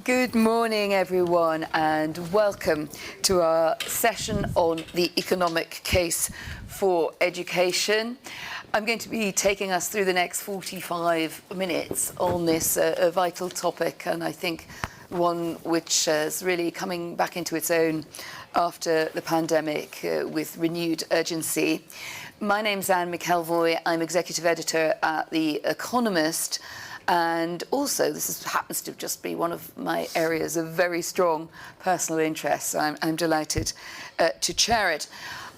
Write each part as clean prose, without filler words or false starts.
Good morning, everyone, and welcome to our session on the economic case for education. I'm going to be taking us through the next 45 minutes on this vital topic, and I think one which is really coming back into its own after the pandemic with renewed urgency. My name's Anne McElvoy. I'm executive editor at The Economist. And also, happens to just be one of my areas of very strong personal interest. So I'm delighted to chair it.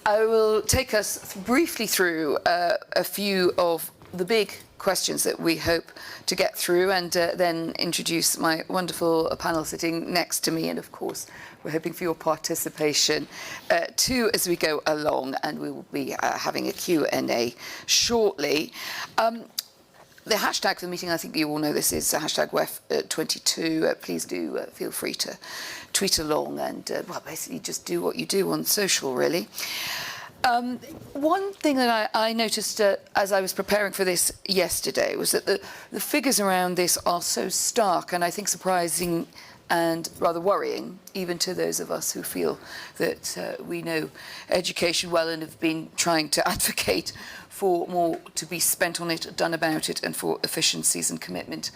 I will take us briefly through a few of the big questions that we hope to get through, and then introduce my wonderful panel sitting next to me. And of course, we're hoping for your participation too as we go along, and we will be having a Q&A shortly. The hashtag for the meeting, I think you all know this, is hashtag WEF22. Please do feel free to tweet along and, well, basically just do what you do on social, really. One thing that I noticed as I was preparing for this yesterday was that the figures around this are so stark, and I think surprising and rather worrying, even to those of us who feel that we know education well and have been trying to advocate for more to be spent on it, done about it, and for efficiencies and commitment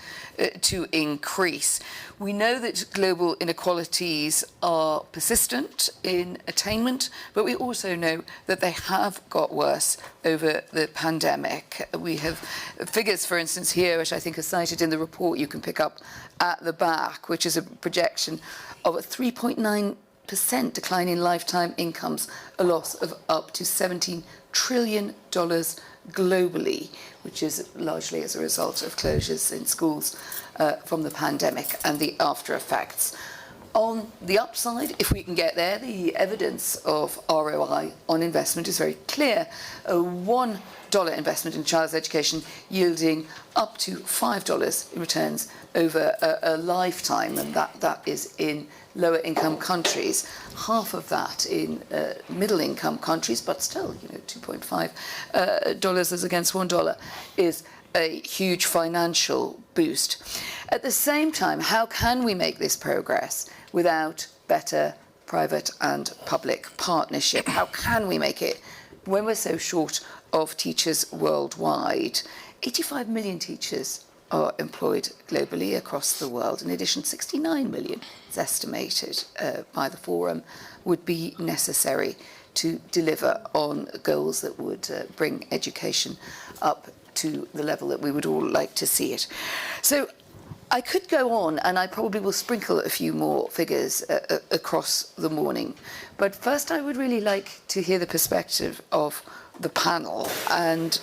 to increase. We know that global inequalities are persistent in attainment, but we also know that they have got worse over the pandemic. We have figures, for instance, here, which I think are cited in the report you can pick up at the back, which is a projection of a 3.9% decline in lifetime incomes, a loss of up to $17 trillion globally, which is largely as a result of closures in schools from the pandemic and the after effects. On the upside, if we can get there, the evidence of ROI on investment is very clear. A $1 investment in child's education yielding up to $5 in returns over a lifetime, and that is in lower income countries. Half of that in middle income countries, but still, $2.5 as against $1 is a huge financial boost. At the same time, how can we make this progress without better private and public partnership? How can we make it when we're so short of teachers worldwide? 85 million teachers are employed globally across the world. In addition, 69 million is estimated by the forum would be necessary to deliver on goals that would bring education up to the level that we would all like to see it. So I could go on, and I probably will sprinkle a few more figures across the morning. But first, I would really like to hear the perspective of the panel. And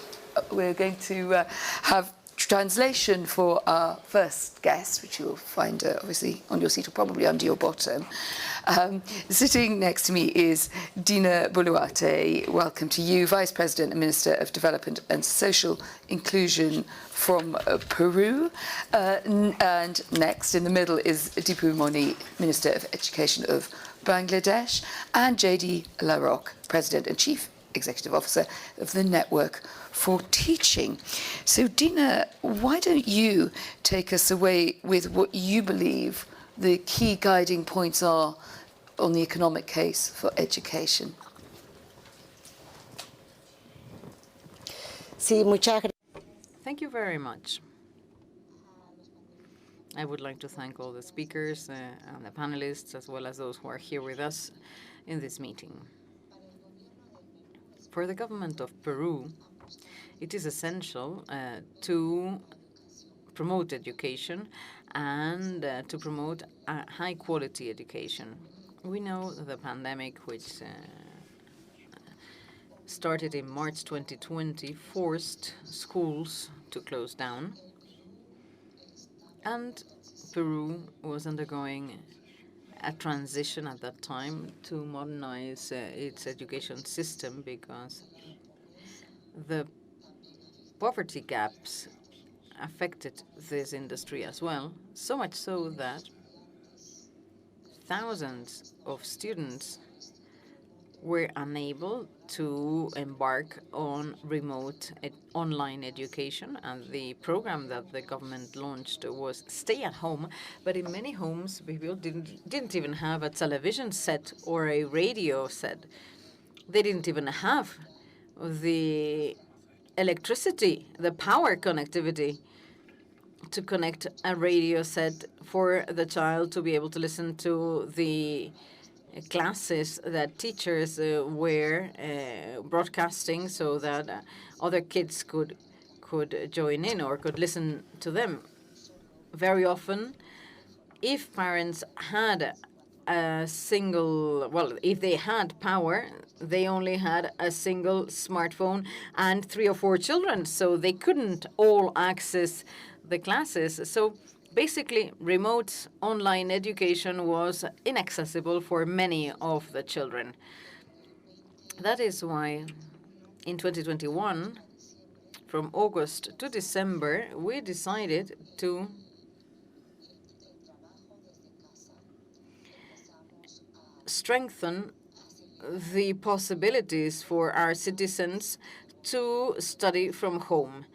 we're going to have translation for our first guest, which you'll find obviously on your seat or probably under your bottom. Sitting next to me is Dina Boluarte. Welcome to you, Vice President and Minister of Development and Social Inclusion from Peru. And next in the middle is Dipu Moni, Minister of Education of Bangladesh, and JD Larocque, President and Chief Executive Officer of the Network for Teaching. So Dina, why don't you take us away with what you believe the key guiding points are on the economic case for education? Thank you very much. I would like to thank all the speakers and the panelists, as well as those who are here with us in this meeting. For the government of Peru, it is essential to promote education and to promote a high-quality education. We know the pandemic, which started in March 2020, forced schools to close down, and Peru was undergoing a transition at that time to modernize its education system, because the poverty gaps affected this industry as well, so much so that thousands of students were unable to embark on remote online education, and the program that the government launched was stay at home. But in many homes, people didn't even have a television set or a radio set. They didn't even have the electricity, the power connectivity to connect a radio set for the child to be able to listen to the classes that teachers were broadcasting, so that other kids could join in or could listen to them. Very often, if parents had if they had power, they only had a single smartphone and 3 or 4 children, so they couldn't all access the classes. So basically, remote online education was inaccessible for many of the children. That is why in 2021, from August to December, we decided to strengthen the possibilities for our citizens to study from home.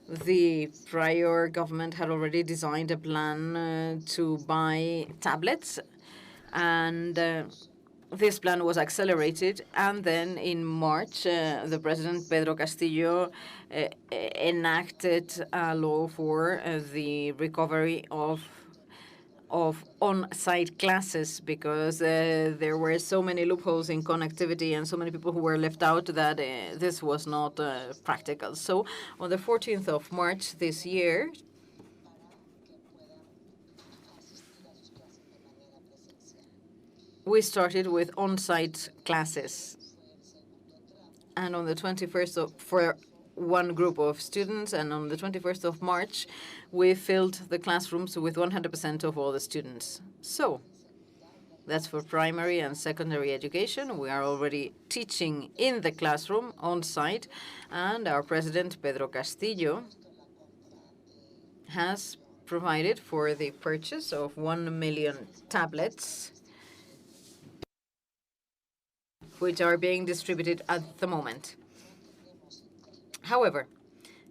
The prior government had already designed a plan to buy tablets, and this plan was accelerated. And then in March, the President, Pedro Castillo, enacted a law for the recovery of on-site classes, because there were so many loopholes in connectivity and so many people who were left out that this was not practical. So on the 14th of March this year, we started with on-site classes. And on the 21st for one group of students, and on the 21st of March, we filled the classrooms with 100% of all the students. So that's for primary and secondary education. We are already teaching in the classroom on site, and our president, Pedro Castillo, has provided for the purchase of 1 million tablets, which are being distributed at the moment. However,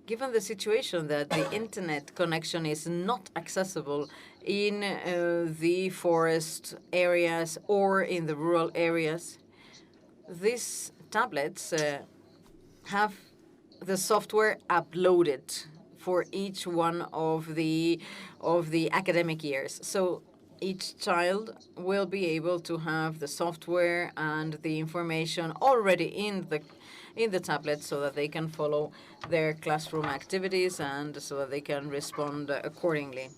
given the situation that the internet connection is not accessible in the forest areas or in the rural areas, these tablets have the software uploaded for each one of the academic years. So each child will be able to have the software and the information already in the tablet, so that they can follow their classroom activities and so that they can respond accordingly.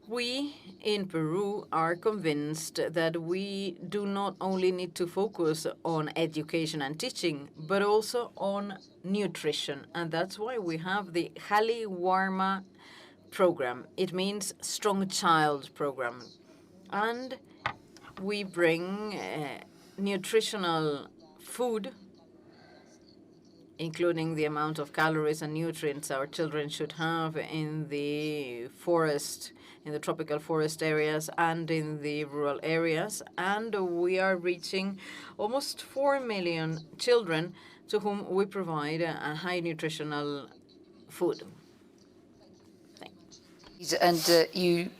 We in Peru are convinced that we do not only need to focus on education and teaching, but also on nutrition. And that's why we have the Hali Warma program. It means Strong Child program. And we bring nutritional food, including the amount of calories and nutrients our children should have in the forest, in the tropical forest areas and in the rural areas. And we are reaching almost 4 million children to whom we provide a high nutritional food. And you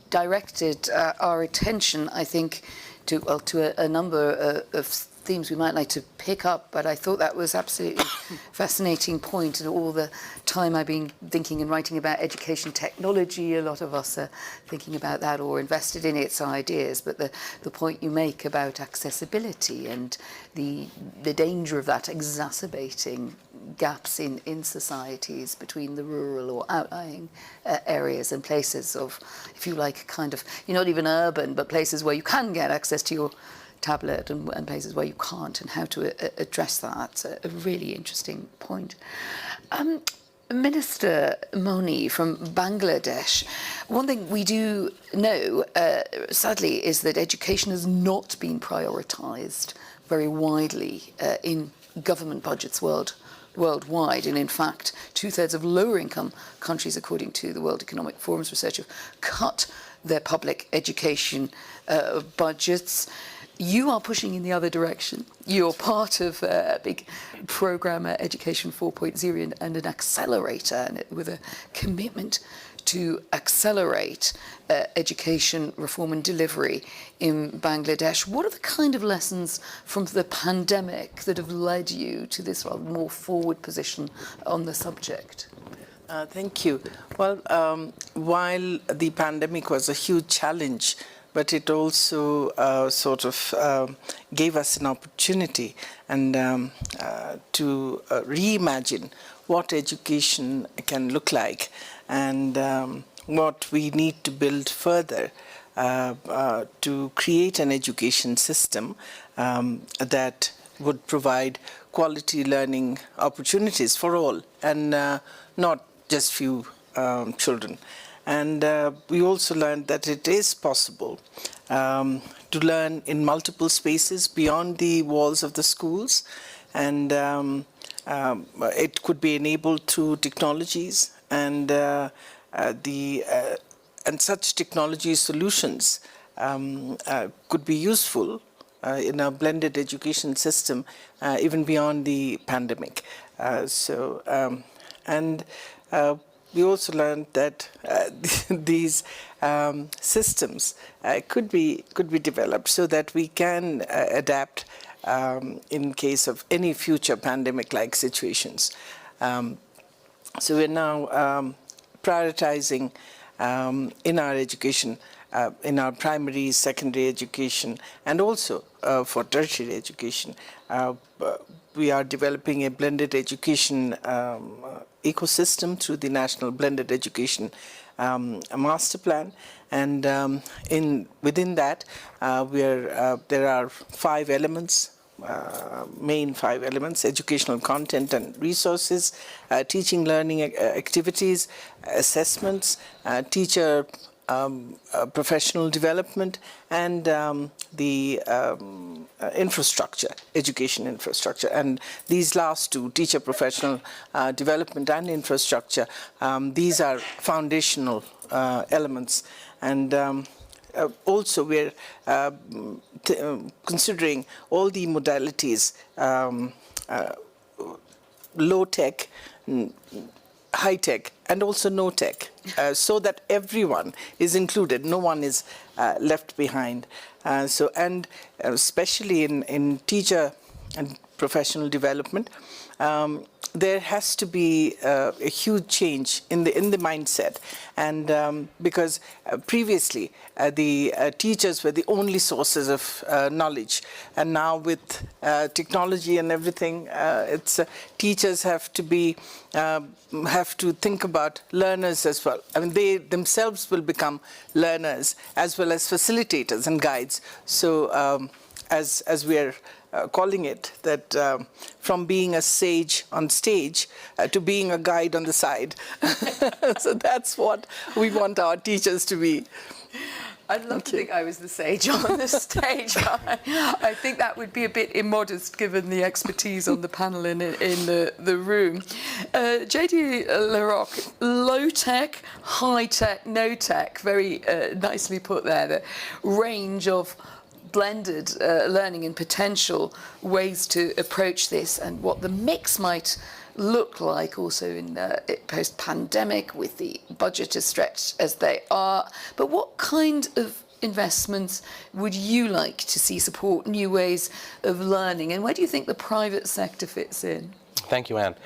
directed our attention, I think, to a number of themes we might like to pick up, but I thought that was absolutely fascinating point. And all the time I've been thinking and writing about education technology, a lot of us are thinking about that or invested in its ideas. But the point you make about accessibility and the danger of that exacerbating gaps in societies between the rural or outlying areas and places of, if you like, kind of, you're not even urban, but places where you can get access to your tablet and places where you can't, and how to address that. A really interesting point. Minister Moni from Bangladesh, one thing we do know, sadly, is that education has not been prioritised very widely in government budgets worldwide, and in fact 2/3 of lower income countries, according to the World Economic Forum's research, have cut their public education budgets. You are pushing in the other direction. You're part of a big program, Education 4.0, and an accelerator with a commitment to accelerate education reform and delivery in Bangladesh. What are the kind of lessons from the pandemic that have led you to this rather more forward position on the subject? Thank you. Well, while the pandemic was a huge challenge, but it also gave us an opportunity and to reimagine what education can look like and what we need to build further to create an education system that would provide quality learning opportunities for all and not just few children. And we also learned that it is possible to learn in multiple spaces beyond the walls of the schools, and it could be enabled through technologies, and such technology solutions could be useful in a blended education system even beyond the pandemic. We also learned that these systems could be developed so that we can adapt in case of any future pandemic-like situations. So we're now prioritizing in our education, in our primary, secondary education, and also for tertiary education. We are developing a blended education ecosystem through the National Blended Education Master Plan, and within that, there are 5 elements. Main 5 elements: educational content and resources, teaching learning activities, assessments, teacher professional development, and the infrastructure, education infrastructure. And these last 2, teacher professional development and infrastructure, these are foundational elements. And also we're considering all the modalities, low-tech, high-tech, and also no-tech, so that everyone is included, no one is left behind. And especially in teacher and professional development, there has to be a huge change in the mindset, and because previously the teachers were the only sources of knowledge, and now with technology and everything, teachers have to think about learners as well. I mean, they themselves will become learners as well as facilitators and guides. So as we are calling it, that from being a sage on stage to being a guide on the side. So that's what we want our teachers to be. I'd love to think I was the sage on the stage. I think that would be a bit immodest given the expertise on the panel in the room. J.D. Larocque, low-tech, high-tech, no-tech, very nicely put there, the range of blended learning and potential ways to approach this, and what the mix might look like also in post-pandemic with the budget as stretched as they are. But what kind of investments would you like to see support new ways of learning, and where do you think the private sector fits in? Thank you, Anne.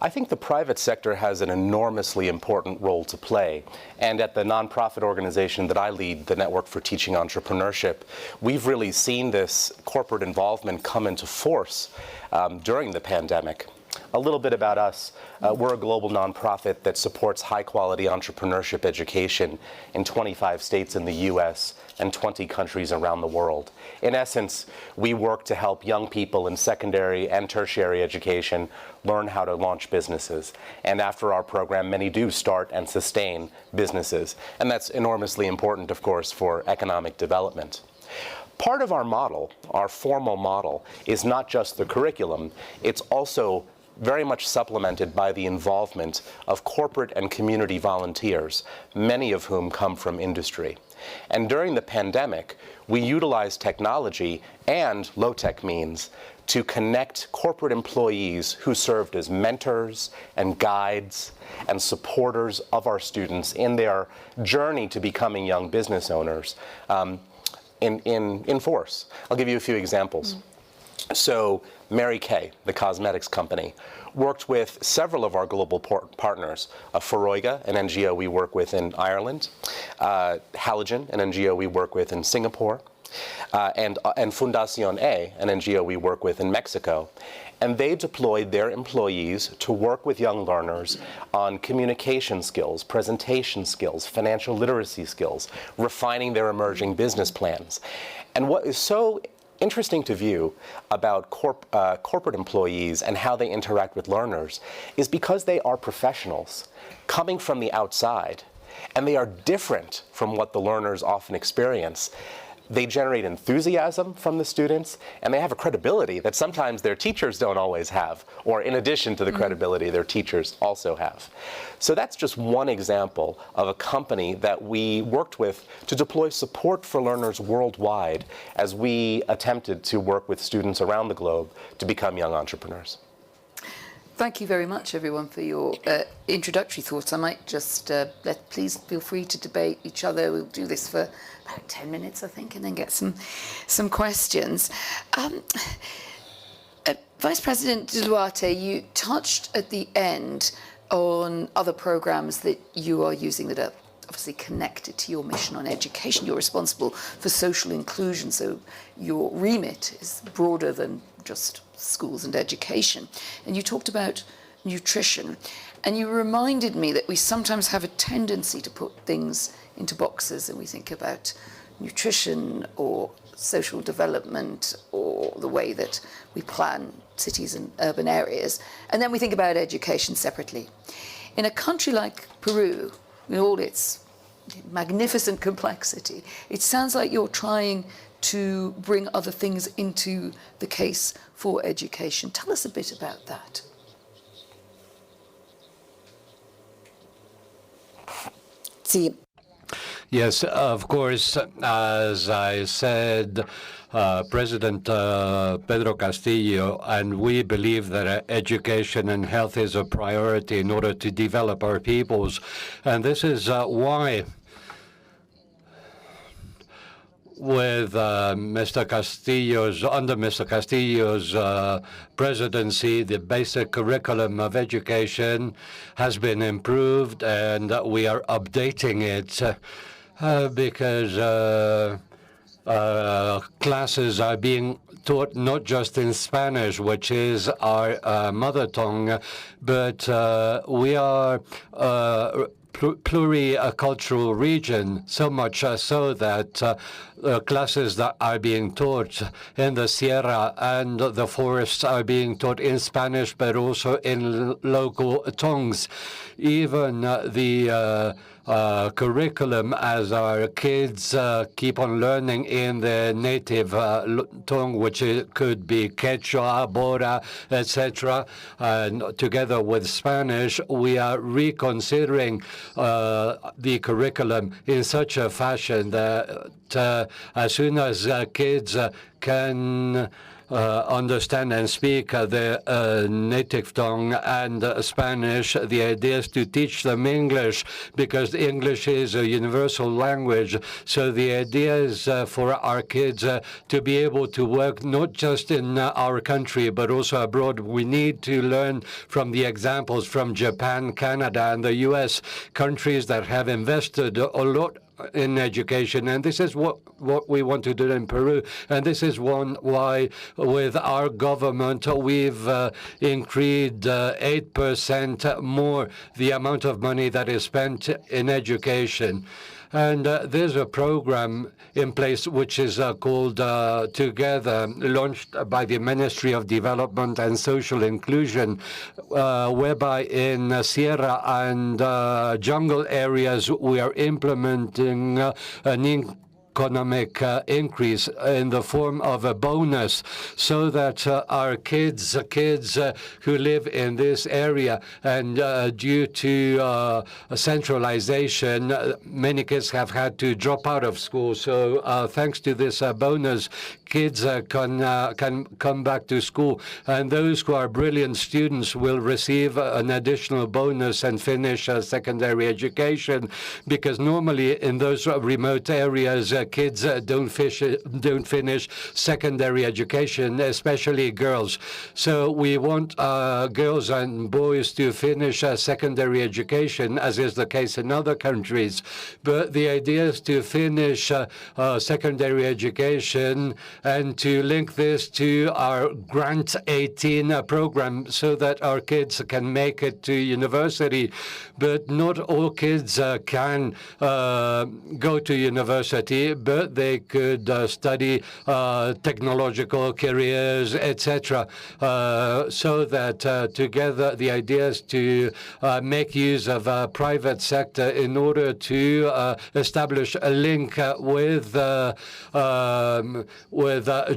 I think the private sector has an enormously important role to play. And at the nonprofit organization that I lead, the Network for Teaching Entrepreneurship, we've really seen this corporate involvement come into force during the pandemic. A little bit about us. We're a global nonprofit that supports high-quality entrepreneurship education in 25 states in the U.S. and 20 countries around the world. In essence, we work to help young people in secondary and tertiary education learn how to launch businesses. And after our program, many do start and sustain businesses. And that's enormously important, of course, for economic development. Part of our model, our formal model, is not just the curriculum, it's also very much supplemented by the involvement of corporate and community volunteers, many of whom come from industry. And during the pandemic, we utilized technology and low-tech means to connect corporate employees who served as mentors and guides and supporters of our students in their journey to becoming young business owners in force. I'll give you a few examples. So Mary Kay, the cosmetics company, worked with several of our global partners, Feroiga, an NGO we work with in Ireland, Halogen, an NGO we work with in Singapore, and Fundación A, an NGO we work with in Mexico. And they deployed their employees to work with young learners on communication skills, presentation skills, financial literacy skills, refining their emerging business plans. And what is so interesting to view about corporate employees and how they interact with learners is because they are professionals coming from the outside, and they are different from what the learners often experience. They generate enthusiasm from the students, and they have a credibility that sometimes their teachers don't always have, or in addition to the credibility their teachers also have. So that's just one example of a company that we worked with to deploy support for learners worldwide as we attempted to work with students around the globe to become young entrepreneurs. Thank you very much, everyone, for your introductory thoughts. I might just please feel free to debate each other. We'll do this for about 10 minutes, I think, and then get some questions. Vice President Duarte, you touched at the end on other programs that you are using that are obviously connected to your mission on education. You're responsible for social inclusion, so your remit is broader than just schools and education. And you talked about nutrition, and you reminded me that we sometimes have a tendency to put things into boxes, and we think about nutrition or social development or the way that we plan cities and urban areas, and then we think about education separately. In a country like Peru, with all its magnificent complexity, it sounds like you're trying to bring other things into the case for education. Tell us a bit about that. Yes, of course, as I said, President Pedro Castillo, and we believe that education and health is a priority in order to develop our peoples. And this is why with under Mr. Castillo's presidency, the basic curriculum of education has been improved, and we are updating it because classes are being taught not just in Spanish, which is our mother tongue, but we are pluricultural region, so much so that classes that are being taught in the Sierra and the forests are being taught in Spanish, but also in local tongues. Even the curriculum, as our kids keep on learning in their native tongue, which could be Quechua, Bora, etc. And together with Spanish, we are reconsidering the curriculum in such a fashion that as soon as kids can understand and speak their native tongue and Spanish, the idea is to teach them English, because English is a universal language. So the idea is for our kids to be able to work not just in our country, but also abroad. We need to learn from the examples from Japan, Canada, and the US, countries that have invested a lot in education, and this is what we want to do in Peru. And this is why with our government we've increased 8% more the amount of money that is spent in education. And there's a program in place which is called Together, launched by the Ministry of Development and Social Inclusion, whereby in Sierra and jungle areas we are implementing an economic increase in the form of a bonus, so that our kids who live in this area, and due to centralization, many kids have had to drop out of school. So thanks to this bonus, kids can come back to school, and those who are brilliant students will receive an additional bonus and finish secondary education, because normally in those remote areas, kids don't finish secondary education, especially girls. So we want girls and boys to finish secondary education, as is the case in other countries. But the idea is to finish secondary education and to link this to our Grant 18 program, so that our kids can make it to university. But not all kids can go to university, but they could study technological careers, etc. So that together the idea is to make use of private sector in order to establish a link with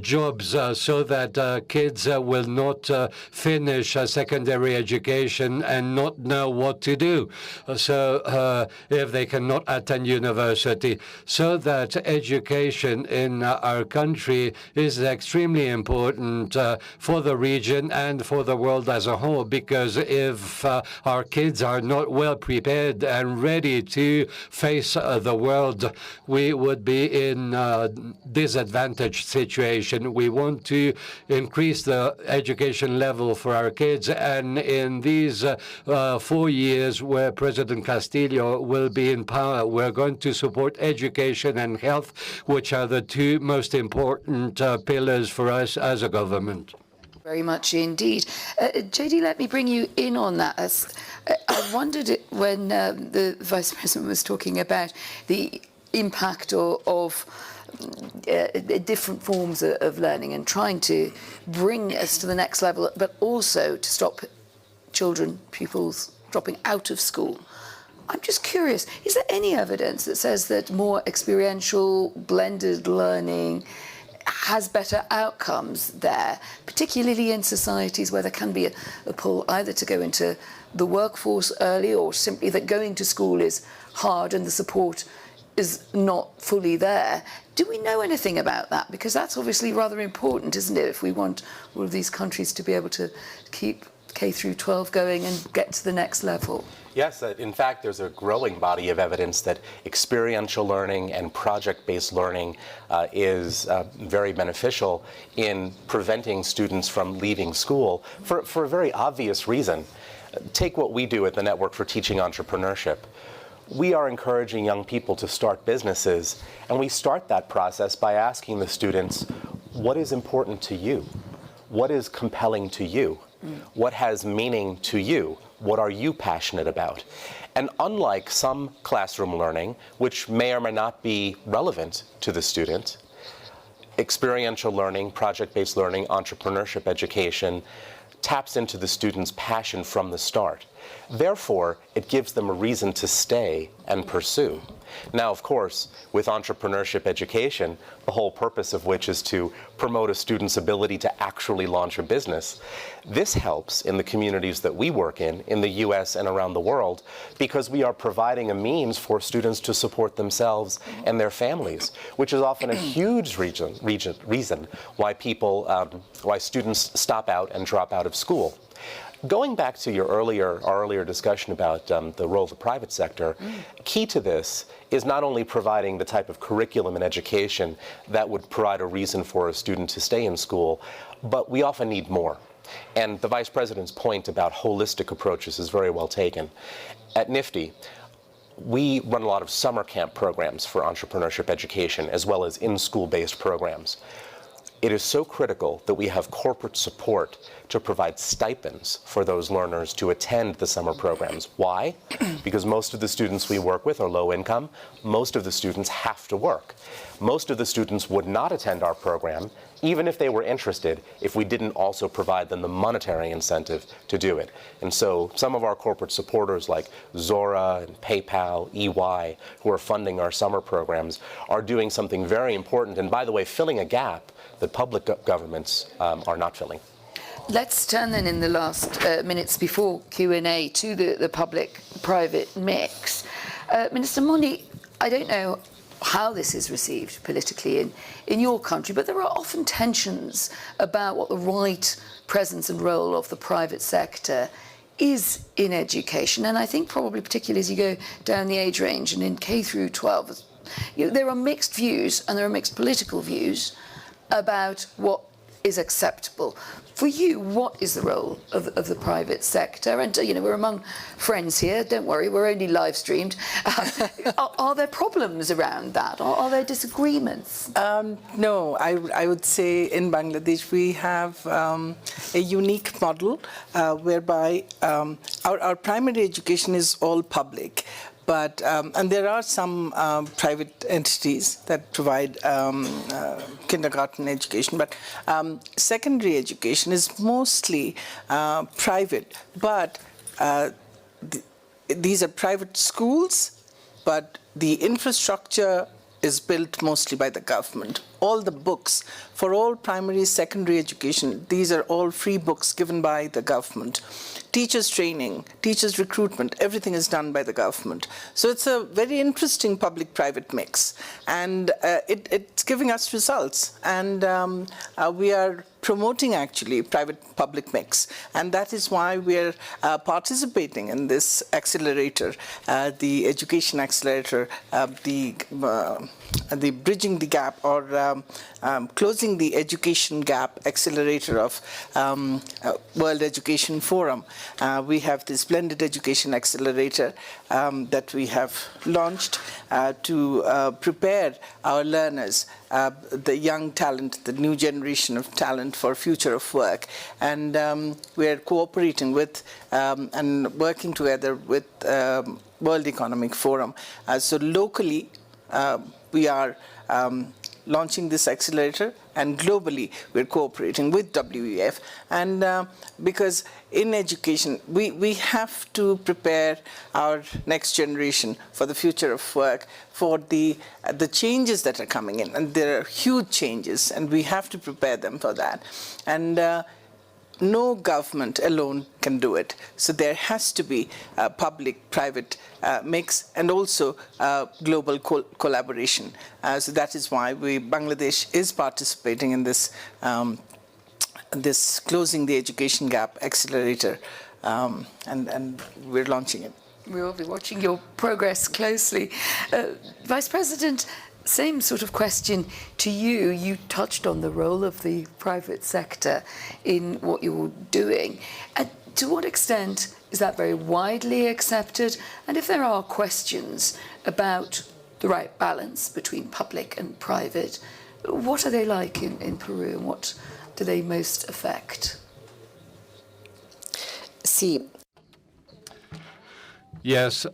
jobs, so that kids will not finish secondary education and not know what to do. So if they cannot attend university, so that education in our country is extremely important for the region and for the world as a whole, because if our kids are not well prepared and ready to face the world, we would be in a disadvantaged situation. We want to increase the education level for our kids, and in these 4 years where President Castillo will be in power, we're going to support education and health, which are the two most important pillars for us as a government. Very much indeed. JD, let me bring you in on that. I wondered when the Vice President was talking about the impact of different forms of learning and trying to bring us to the next level, but also to stop pupils dropping out of school. I'm just curious, is there any evidence that says that more experiential, blended learning has better outcomes there, particularly in societies where there can be a pull either to go into the workforce early, or simply that going to school is hard and the support is not fully there? Do we know anything about that? Because that's obviously rather important, isn't it, if we want all of these countries to be able to keep K through 12 going and get to the next level? Yes, in fact, there's a growing body of evidence that experiential learning and project-based learning is very beneficial in preventing students from leaving school for a very obvious reason. Take what we do at the Network for Teaching Entrepreneurship. We are encouraging young people to start businesses, and we start that process by asking the students, what is important to you? What is compelling to you? What has meaning to you? What are you passionate about? And unlike some classroom learning, which may or may not be relevant to the student, experiential learning, project-based learning, entrepreneurship education taps into the student's passion from the start. Therefore, it gives them a reason to stay and pursue. Now, of course, with entrepreneurship education, the whole purpose of which is to promote a student's ability to actually launch a business, this helps in the communities that we work in the US and around the world, because we are providing a means for students to support themselves and their families, which is often a huge reason why students stop out and drop out of school. Going back to our earlier discussion about the role of the private sector, key to this is not only providing the type of curriculum and education that would provide a reason for a student to stay in school, but we often need more. And the Vice President's point about holistic approaches is very well taken. At NIFTY, we run a lot of summer camp programs for entrepreneurship education, as well as in-school-based programs. It is so critical that we have corporate support to provide stipends for those learners to attend the summer programs. Why? Because most of the students we work with are low income. Most of the students have to work. Most of the students would not attend our program even if they were interested, if we didn't also provide them the monetary incentive to do it. And so some of our corporate supporters like Zora and PayPal, EY, who are funding our summer programs, are doing something very important, and by the way, filling a gap that public governments are not filling. Let's turn then in the last minutes before Q&A to the public-private mix. Minister Mondi, I don't know how this is received politically in your country, but there are often tensions about what the right presence and role of the private sector is in education. And I think probably particularly as you go down the age range and in K through 12, there are mixed views and there are mixed political views about what is acceptable. For you, what is the role of the private sector? And, we're among friends here. Don't worry, we're only live streamed. Are there problems around that? Are there disagreements? No, I would say in Bangladesh we have a unique model whereby our primary education is all public. But, and there are some private entities that provide kindergarten education, but secondary education is mostly private. But these are private schools, but the infrastructure is built mostly by the government. All the books for all primary, secondary education, these are all free books given by the government. Teachers training, teachers recruitment, everything is done by the government. So it's a very interesting public-private mix, and it's giving us results. And we are promoting actually private-public mix, and that is why we're participating in this accelerator, the education accelerator, the bridging the gap or closing the education gap accelerator of World Education Forum. We have this blended education accelerator that we have launched to prepare our learners, the young talent, the new generation of talent for future of work. And we are cooperating with and working together with World Economic Forum. So locally, we are launching this accelerator, and globally we're cooperating with WEF. And because in education, we have to prepare our next generation for the future of work, for the changes that are coming in. And there are huge changes, and we have to prepare them for that. And no government alone can do it. So there has to be a public-private mix and also global collaboration. So that is why Bangladesh is participating in this, this Closing the Education Gap Accelerator, and we're launching it. We will be watching your progress closely. Vice President, same sort of question to you. You touched on the role of the private sector in what you're doing. To what extent is that very widely accepted? And if there are questions about the right balance between public and private, what are they like in Peru, and what do they most affect? Sí. Yes.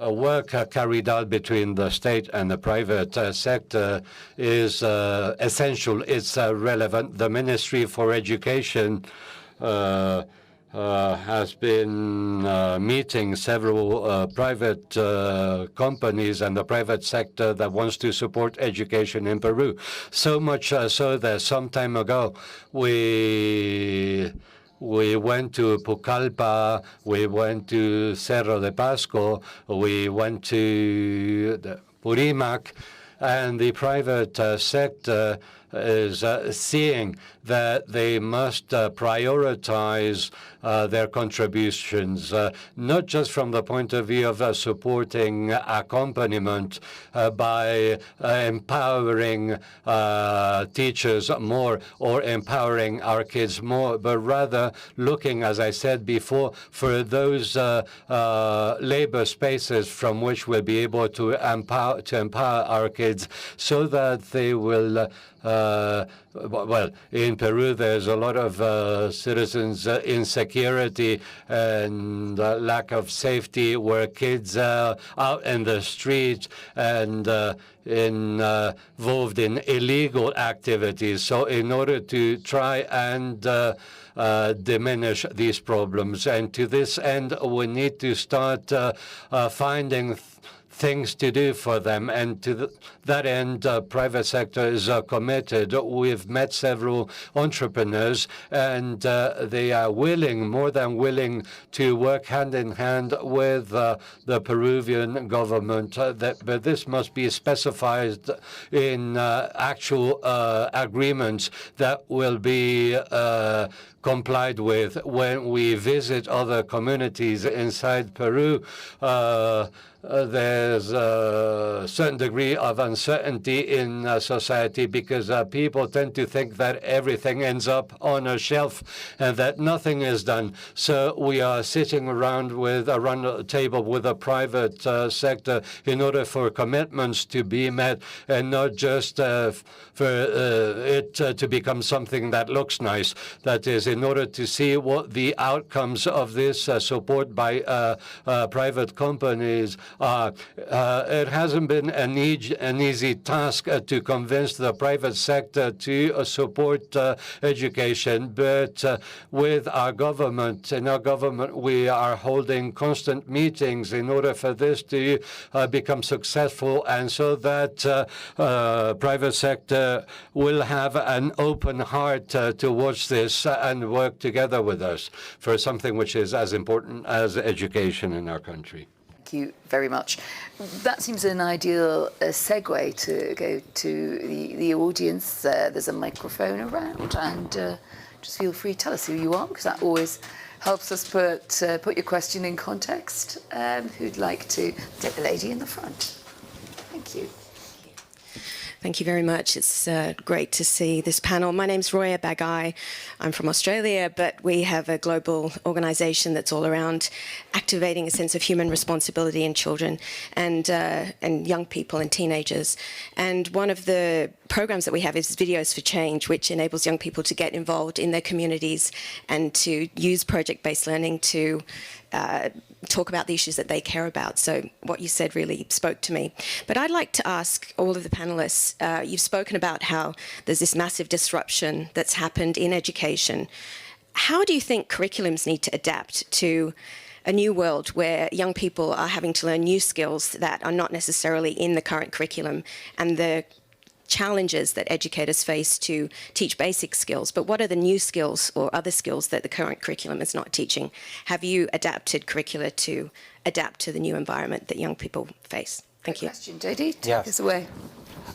Work carried out between the state and the private sector is essential. It's relevant. The Ministry for Education has been meeting several private companies and the private sector that wants to support education in Peru. So much so that some time ago we went to Pucallpa, we went to Cerro de Pasco, we went to Purimac, and the private sector is seeing that they must prioritize their contributions, not just from the point of view of supporting accompaniment by empowering teachers more or empowering our kids more, but rather looking, as I said before, for those labor spaces from which we'll be able to empower our kids so that they will well, in Peru, there's a lot of citizens' insecurity and lack of safety, where kids are out in the streets and involved in illegal activities. So in order to try and diminish these problems, and to this end, we need to start finding things to do for them, and to that end, private sector is committed. We've met several entrepreneurs, and they are willing, more than willing, to work hand in hand with the Peruvian government. But this must be specified in actual agreements that will be complied with. When we visit other communities inside Peru, there's a certain degree of uncertainty in society, because people tend to think that everything ends up on a shelf and that nothing is done. So we are sitting around the table with the private sector in order for commitments to be met, and not just for it to become something that looks nice. That is, in order to see what the outcomes of this support by private companies are. It hasn't been an easy task to convince the private sector to support education, but with our government, we are holding constant meetings in order for this to become successful, and so that private sector will have an open heart towards this and work together with us for something which is as important as education in our country. Thank you very much. That seems an ideal segue to go to the audience. There's a microphone around, and just feel free to tell us who you are, because that always helps us put your question in context. Who'd like to take the lady in the front? Thank you. Thank you very much. It's great to see this panel. My name's Roya Bagai. I'm from Australia, but we have a global organisation that's all around activating a sense of human responsibility in children and young people and teenagers. And one of the programs that we have is Videos for Change, which enables young people to get involved in their communities and to use project-based learning to talk about the issues that they care about. So what you said really spoke to me. But I'd like to ask all of the panelists, you've spoken about how there's this massive disruption that's happened in education. How do you think curriculums need to adapt to a new world where young people are having to learn new skills that are not necessarily in the current curriculum, and the challenges that educators face to teach basic skills, but what are the new skills or other skills that the current curriculum is not teaching? Have you adapted curricula to adapt to the new environment that young people face? Thank you. Question, JD, take us away.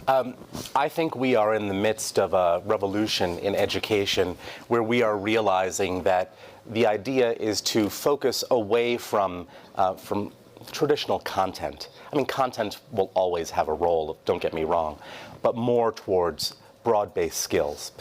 I think we are in the midst of a revolution in education where we are realizing that the idea is to focus away from traditional content. I mean, content will always have a role, don't get me wrong, but more towards broad-based skills.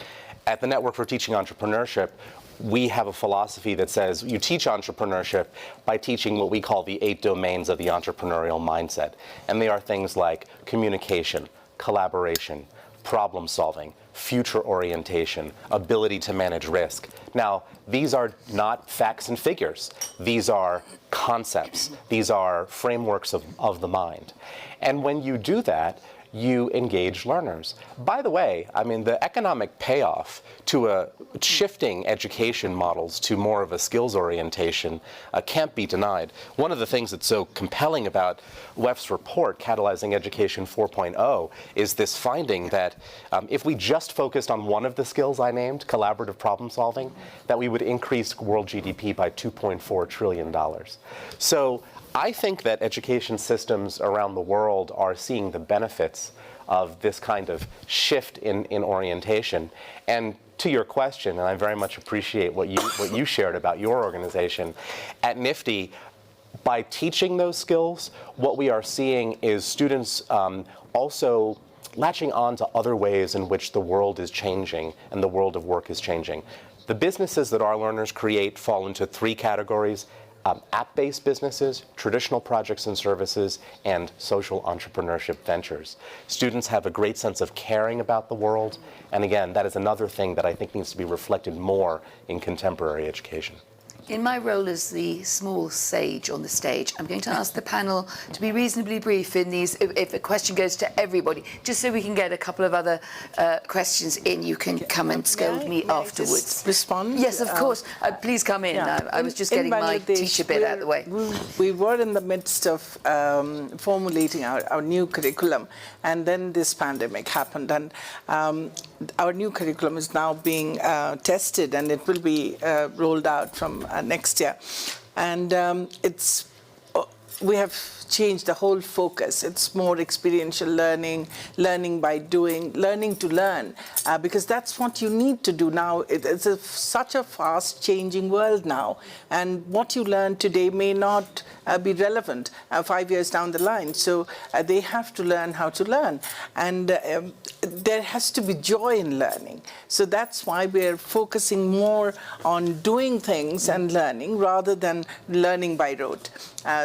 At the Network for Teaching Entrepreneurship, we have a philosophy that says you teach entrepreneurship by teaching what we call the 8 domains of the entrepreneurial mindset. And they are things like communication, collaboration, problem solving, future orientation, ability to manage risk. Now, these are not facts and figures. These are concepts. These are frameworks of the mind. And when you do that, you engage learners. By the way, I mean, the economic payoff to shifting education models to more of a skills orientation can't be denied. One of the things that's so compelling about WEF's report, Catalyzing Education 4.0, is this finding that if we just focused on one of the skills I named, collaborative problem solving, that we would increase world GDP by $2.4 trillion. So I think that education systems around the world are seeing the benefits of this kind of shift in orientation. And to your question, and I very much appreciate what you shared about your organization, at NIFTY, by teaching those skills, what we are seeing is students also latching on to other ways in which the world is changing and the world of work is changing. The businesses that our learners create fall into 3 categories: app-based businesses, traditional projects and services, and social entrepreneurship ventures. Students have a great sense of caring about the world, and again, that is another thing that I think needs to be reflected more in contemporary education. In my role as the small sage on the stage, I'm going to ask the panel to be reasonably brief in these, if a question goes to everybody, just so we can get a couple of other questions in. You can come and scold me afterwards. Respond? Yes, of course. Please come in. Yeah. I was just getting my teacher bit out of the way. We were in the midst of formulating our new curriculum, and then this pandemic happened, and our new curriculum is now being tested, and it will be rolled out from next year. And we have changed the whole focus. It's more experiential learning, learning by doing, learning to learn, because that's what you need to do now. It's such a fast-changing world now, and what you learn today may not be relevant 5 years down the line. So they have to learn how to learn, and there has to be joy in learning. So that's why we're focusing more on doing things and learning rather than learning by rote.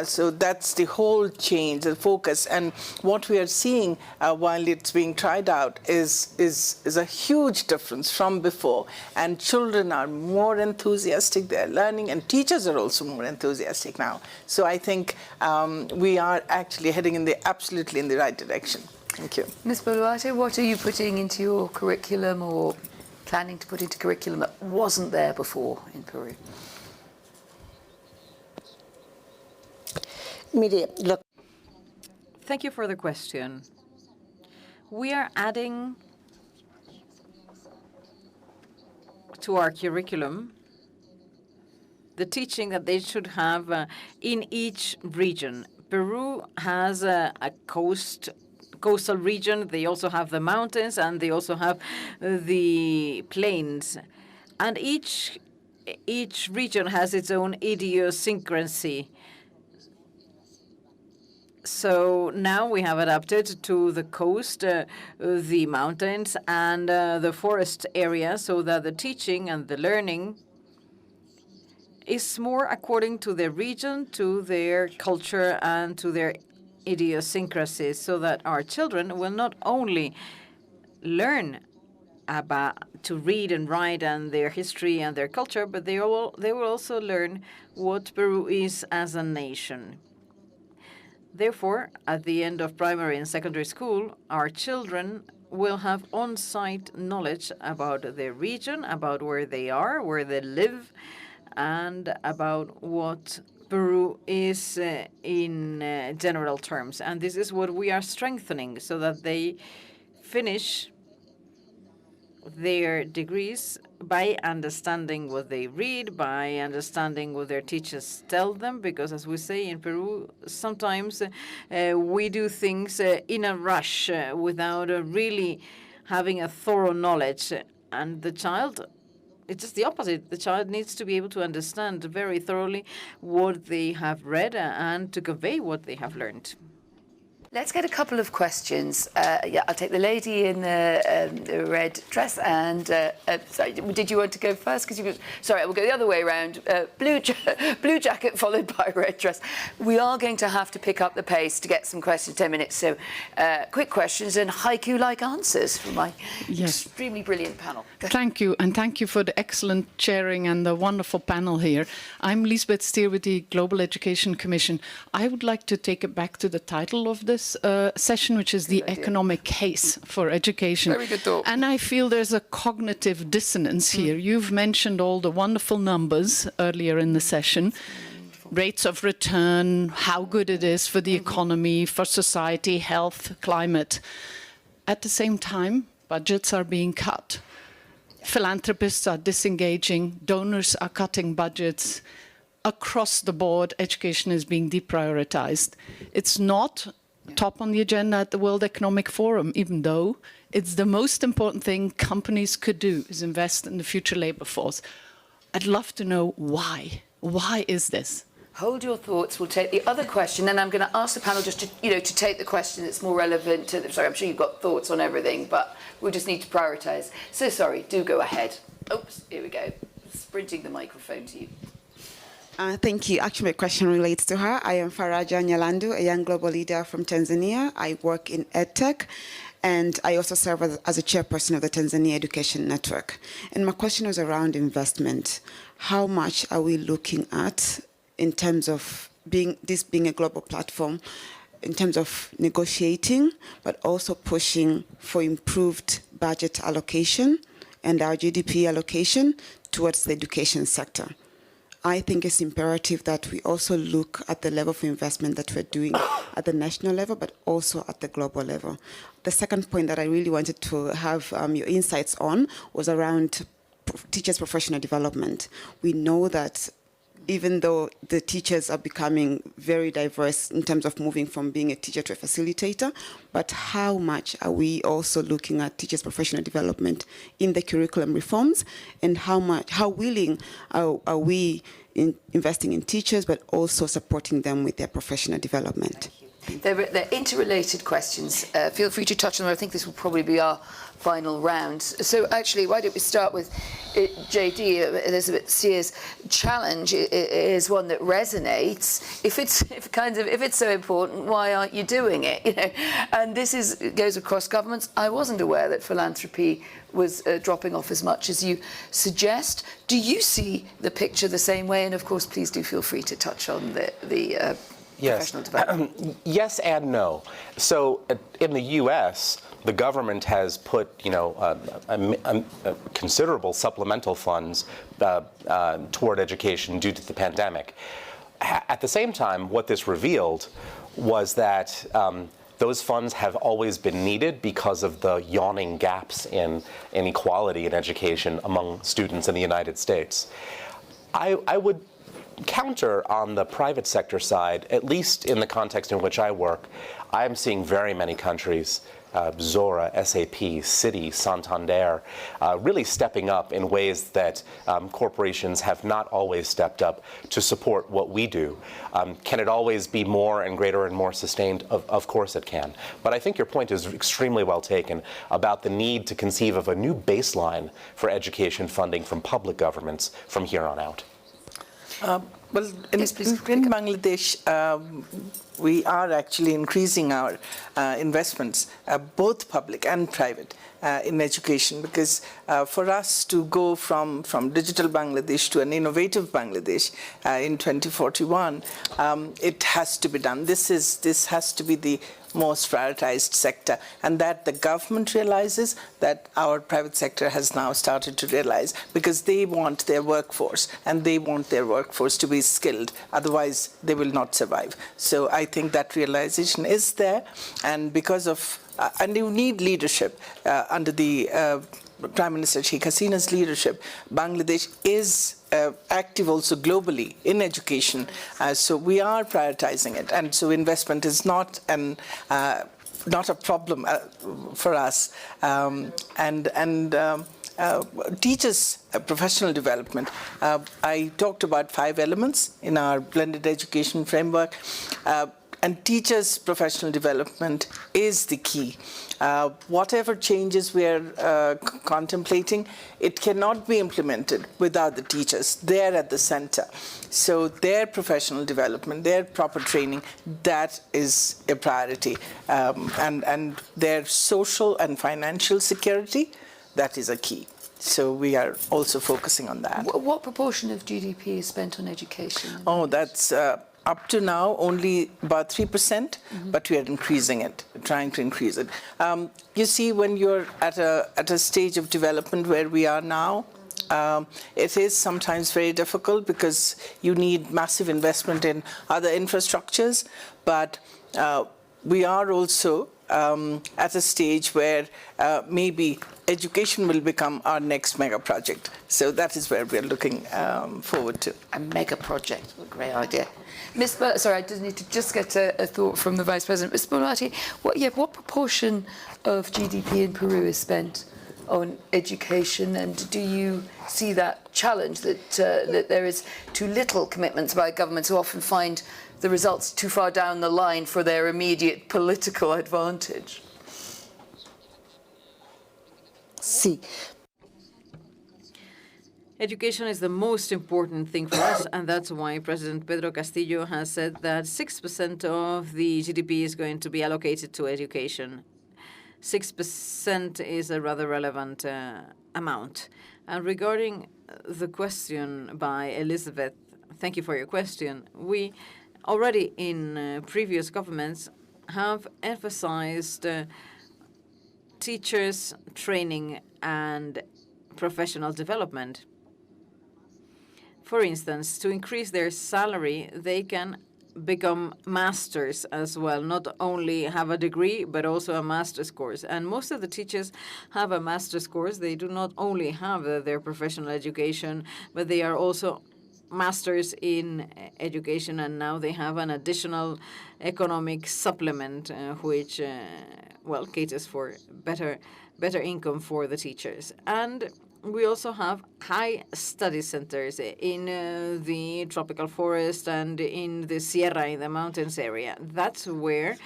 So that's the whole change, the focus. And what we are seeing while it's being tried out is a huge difference from before. And children are more enthusiastic, they're learning, and teachers are also more enthusiastic now. So I think we are actually heading absolutely in the right direction. Thank you. Ms. Boluarte, what are you putting into your curriculum or planning to put into curriculum that wasn't there before in Peru? Thank you for the question. We are adding to our curriculum the teaching that they should have in each region. Peru has a coastal region. They also have the mountains, and they also have the plains. And each region has its own idiosyncrasy. So now we have adapted to the coast, the mountains, and the forest area, so that the teaching and the learning is more according to their region, to their culture, and to their idiosyncrasies, so that our children will not only learn to read and write and their history and their culture, but they will also learn what Peru is as a nation. Therefore, at the end of primary and secondary school, our children will have on-site knowledge about their region, about where they are, where they live, and about what Peru is in general terms. And this is what we are strengthening, so that they finish their degrees by understanding what they read, by understanding what their teachers tell them, because as we say in Peru, sometimes we do things in a rush without really having a thorough knowledge. And the child, it's just the opposite. The child needs to be able to understand very thoroughly what they have read and to convey what they have learned. Let's get a couple of questions. Yeah, I'll take the lady in the red dress. And sorry, did you want to go first? Sorry, we'll go the other way around. Blue jacket followed by red dress. We are going to have to pick up the pace to get some questions in 10 minutes. So quick questions and haiku-like answers from my extremely brilliant panel. Thank you, and thank you for the excellent chairing and the wonderful panel here. I'm Lisbeth Steer with the Global Education Commission. I would like to take it back to the title of this session, which is the economic case for education. Very good thought. And I feel there's a cognitive dissonance here. You've mentioned all the wonderful numbers earlier in the session. Rates of return, how good it is for the economy, for society, health, climate. At the same time, budgets are being cut. Philanthropists are disengaging, donors are cutting budgets. Across the board, education is being deprioritized. It's not top on the agenda at the World Economic Forum, even though it's the most important thing companies could do is invest in the future labor force. I'd love to know why. Why is this? Hold your thoughts. We'll take the other question, and I'm going to ask the panel just to take the question that's more relevant to sorry, I'm sure you've got thoughts on everything, but we'll just need to prioritize. So sorry, do go ahead. Oops, here we go. Sprinting the microphone to you. Thank you. Actually, my question relates to her. I am Faraja Nyalandu, a young global leader from Tanzania. I work in EdTech, and I also serve as a chairperson of the Tanzania Education Network. And my question was around investment. How much are we looking at in terms of being a global platform, in terms of negotiating, but also pushing for improved budget allocation and our GDP allocation towards the education sector? I think it's imperative that we also look at the level of investment that we're doing at the national level, but also at the global level. The second point that I really wanted to have your insights on was around teachers' professional development. We know that even though the teachers are becoming very diverse in terms of moving from being a teacher to a facilitator, but how much are we also looking at teachers' professional development in the curriculum reforms, and how willing are we in investing in teachers, but also supporting them with their professional development? They're interrelated questions. Feel free to touch on them. I think this will probably be our final round. So actually, why don't we start with JD? Elizabeth Sears' challenge is one that resonates. If it's so important, why aren't you doing it? You know, and this goes across governments. I wasn't aware that philanthropy was dropping off as much as you suggest. Do you see the picture the same way? And of course, please do feel free to touch on the Yes. professional development. Yes and no. So in the U.S., the government has put, a considerable supplemental funds toward education due to the pandemic. At the same time, what this revealed was that those funds have always been needed because of the yawning gaps in inequality in education among students in the United States. I would counter on the private sector side, at least in the context in which I work. I am seeing very many countries, Zora, SAP, Citi, Santander, really stepping up in ways that corporations have not always stepped up to support what we do. Can it always be more and greater and more sustained? Of course it can. But I think your point is extremely well taken about the need to conceive of a new baseline for education funding from public governments from here on out. Well, in Bangladesh, we are actually increasing our investments, both public and private, in education, because for us to go from digital Bangladesh to an innovative Bangladesh in 2041, it has to be done. This has to be the most prioritized sector, and that the government realizes, that our private sector has now started to realize, because they want their workforce, and they want their workforce to be skilled, otherwise they will not survive. So I think that realization is there, and because of and you need leadership under the Prime Minister Sheikh Hasina's leadership. Bangladesh is active also globally in education, so we are prioritizing it, and so investment is not a problem for us. Teachers' professional development. I talked about 5 elements in our blended education framework. And teachers' professional development is the key. Whatever changes we are contemplating, it cannot be implemented without the teachers. They're at the center. So their professional development, their proper training, that is a priority. And their social and financial security, that is a key. So we are also focusing on that. What proportion of GDP is spent on education? Oh, that's up to now only about 3%, but we are increasing it, trying to increase it. You see, when you're at a stage of development where we are now, it is sometimes very difficult because you need massive investment in other infrastructures, but we are also at a stage where maybe education will become our next mega project. So that is where we're looking forward to. A mega project, what a great idea. Ms. Sorry, I just need to just get a thought from the Vice President. Ms. Bolati, what proportion of GDP in Peru is spent on education, and do you see that challenge that there is too little commitments by governments who often find the results too far down the line for their immediate political advantage? Sí. Education is the most important thing for us, and that's why President Pedro Castillo has said that 6% of the GDP is going to be allocated to education. 6% is a rather relevant amount. And regarding the question by Elizabeth, thank you for your question. We already in previous governments have emphasized teachers' training and professional development. For instance, to increase their salary, they can become masters as well, not only have a degree, but also a master's course. And most of the teachers have a master's course. They do not only have their professional education, but they are also masters in education, and now they have an additional economic supplement, which, well, caters for better income for the teachers. And we also have high study centers in the tropical forest and in the Sierra, in the mountains area. That's where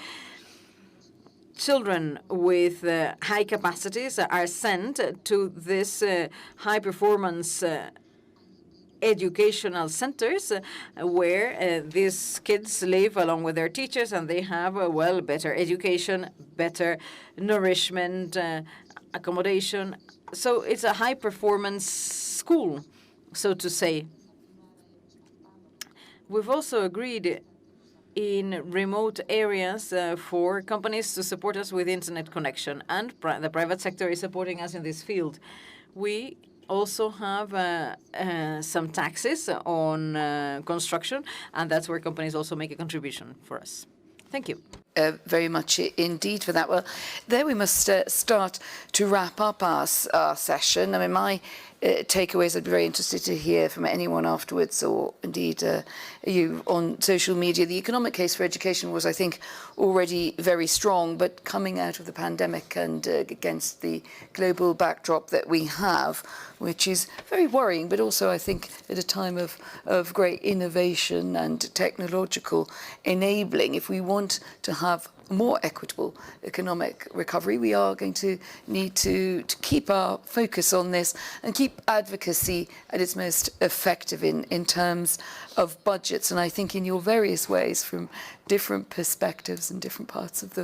children with high capacities are sent to this high-performance educational centers where these kids live along with their teachers, and they have, well, better education, better nourishment, accommodation. So it's a high-performance school, so to say. We've also agreed in remote areas for companies to support us with internet connection, and the private sector is supporting us in this field. We also have some taxes on construction, and that's where companies also make a contribution for us. Thank you. Very much indeed for that. Well, there we must start to wrap up our session. I mean, my takeaways, I'd be very interested to hear from anyone afterwards, or indeed you on social media. The economic case for education was, I think, already very strong, but coming out of the pandemic and against the global backdrop that we have, which is very worrying, but also, I think, at a time of great innovation and technological enabling, if we want to have more equitable economic recovery, we are going to need to keep our focus on this and keep advocacy at its most effective in terms of budgets. And I think in your various ways, from different perspectives and different parts of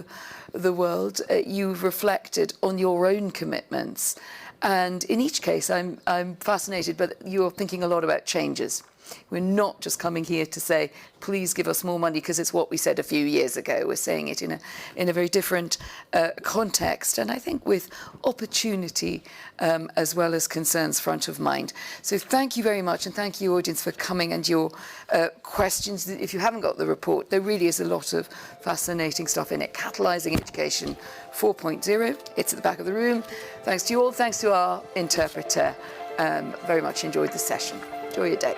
the world, you've reflected on your own commitments. And in each case, I'm fascinated, but you're thinking a lot about changes. We're not just coming here to say, please give us more money, because it's what we said a few years ago. We're saying it in a very different context, and I think with opportunity as well as concerns front of mind. So thank you very much, and thank you, audience, for coming and your questions. If you haven't got the report, there really is a lot of fascinating stuff in it. Catalyzing Education 4.0. It's at the back of the room. Thanks to you all. Thanks to our interpreter. Very much enjoyed the session. Enjoy your day.